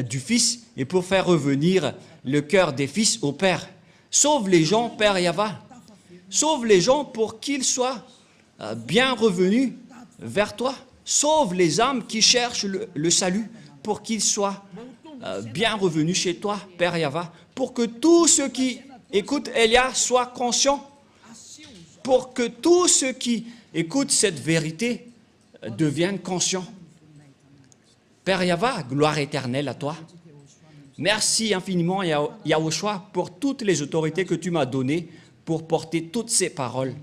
du Fils et pour faire revenir le cœur des fils au Père. Sauve les gens, Père Yahva. Sauve les gens pour qu'ils soient bien revenus vers toi. Sauve les âmes qui cherchent le salut pour qu'ils soient bien revenus chez toi, Père Yahva. Pour que tous ceux qui écoutent Élia soient conscients. Pour que tous ceux qui écoutent cette vérité deviennent conscients. Père Yahva, gloire éternelle à toi. Merci infiniment, Yahushua, pour toutes les autorités que tu m'as données pour porter toutes ces paroles.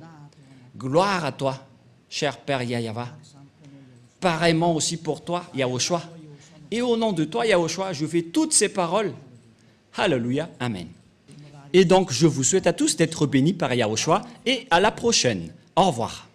Gloire à toi, cher Père Yahva. Pareillement aussi pour toi, Yahushua. Et au nom de toi, Yahushua, je fais toutes ces paroles. Alléluia, Amen. Et donc, je vous souhaite à tous d'être bénis par Yahushua et à la prochaine. Au revoir.